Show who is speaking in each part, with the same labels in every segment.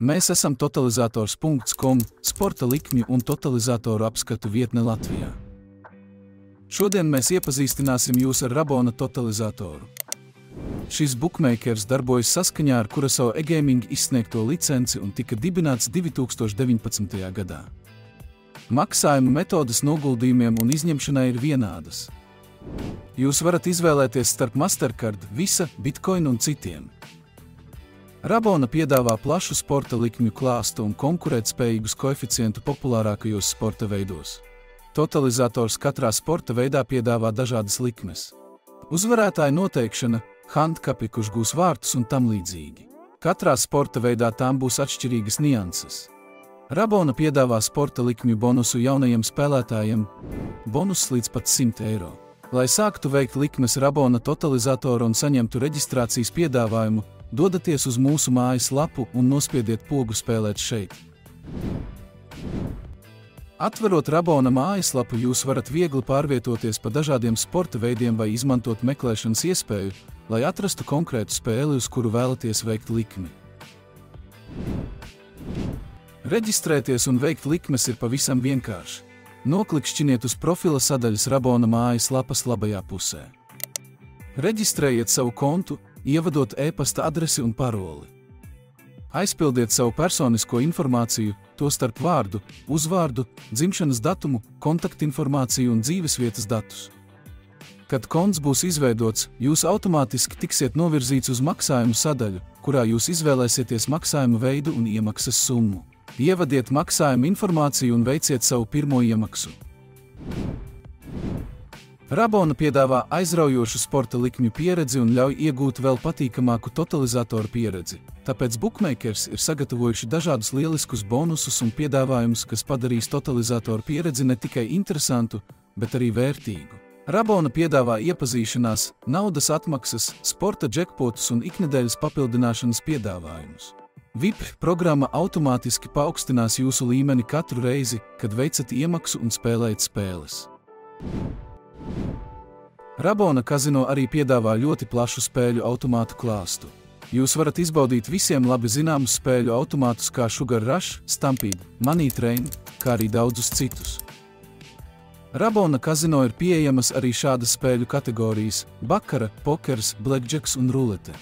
Speaker 1: Mēs esam totalizators.com, sporta likmju un totalizatoru apskatu vietne Latvijā. Šodien mēs iepazīstināsim jūs ar Rabona totalizatoru. Šis bookmakers darbojas saskaņā ar Curaçao eGaming izsniegto licenci un tika dibināts 2019. gadā. Maksājuma metodes noguldījumiem un izņemšanai ir vienādas. Jūs varat izvēlēties starp Mastercard, Visa, Bitcoin un citiem. Rabona piedāvā plašu sporta likmju klāstu un konkurētspējīgus koeficientu populārākajos sporta veidos. Totalizators katrā sporta veidā piedāvā dažādas likmes. Uzvarētāja noteikšana, handkapi, kurš gūs vārtus un tam līdzīgi. Katrā sporta veidā tām būs atšķirīgas nianses. Rabona piedāvā sporta likmju bonusu jaunajiem spēlētājiem, bonus līdz pat 100 eiro. Lai sāktu veikt likmes Rabona totalizatoru un saņemtu reģistrācijas piedāvājumu, dodaties uz mūsu mājas lapu un nospiediet pogu spēlēt šeit. Atverot Rabona mājaslapu, jūs varat viegli pārvietoties pa dažādiem sporta veidiem vai izmantot meklēšanas iespēju, lai atrastu konkrētu spēli, uz kuru vēlaties veikt likmi. Reģistrēties un veikt likmes ir pavisam vienkārši. Noklikšķiniet uz profila sadaļas Rabona mājaslapas labajā pusē. Reģistrējiet savu kontu, ievadot e-pasta adresi un paroli. Aizpildiet savu personisko informāciju, tostarp vārdu, uzvārdu, dzimšanas datumu, kontaktinformāciju un dzīvesvietas datus. Kad konts būs izveidots, jūs automātiski tiksiet novirzīts uz maksājumu sadaļu, kurā jūs izvēlēsieties maksājumu veidu un iemaksas summu. Ievadiet maksājumu informāciju un veiciet savu pirmo iemaksu. Rabona piedāvā aizraujošu sporta likmju pieredzi un ļauj iegūt vēl patīkamāku totalizatoru pieredzi, tāpēc bookmakers ir sagatavojuši dažādus lieliskus bonusus un piedāvājumus, kas padarīs totalizatoru pieredzi ne tikai interesantu, bet arī vērtīgu. Rabona piedāvā iepazīšanās, naudas atmaksas, sporta džekpotus un iknedēļas papildināšanas piedāvājumus. VIP programma automātiski paaugstinās jūsu līmeni katru reizi, kad veicat iemaksu un spēlējat spēles. Rabona kazino arī piedāvā ļoti plašu spēļu automātu klāstu. Jūs varat izbaudīt visiem labi zināmus spēļu automātus kā Sugar Rush, Stampede, Money Train, kā arī daudzus citus. Rabona kazino ir pieejamas arī šādas spēļu kategorijas – bakara, pokers, blackjacks un rulete.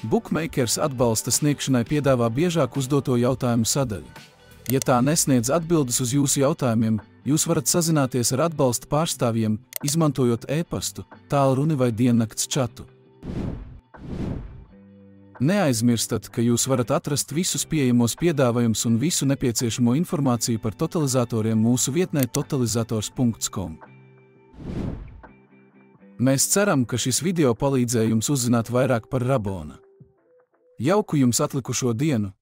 Speaker 1: Bookmakers atbalsta sniegšanai piedāvā biežāk uzdoto jautājumu sadaļu. Ja tā nesniedz atbildes uz jūsu jautājumiem, jūs varat sazināties ar atbalsta pārstāvjiem, izmantojot e-pastu, tālruni vai diennakts čatu. Neaizmirstat, ka jūs varat atrast visus pieejamos piedāvājumus un visu nepieciešamo informāciju par totalizatoriem mūsu vietnē totalizators.com. Mēs ceram, ka šis video palīdzēja jums uzzināt vairāk par Rabona. Jauku jums atlikušo dienu!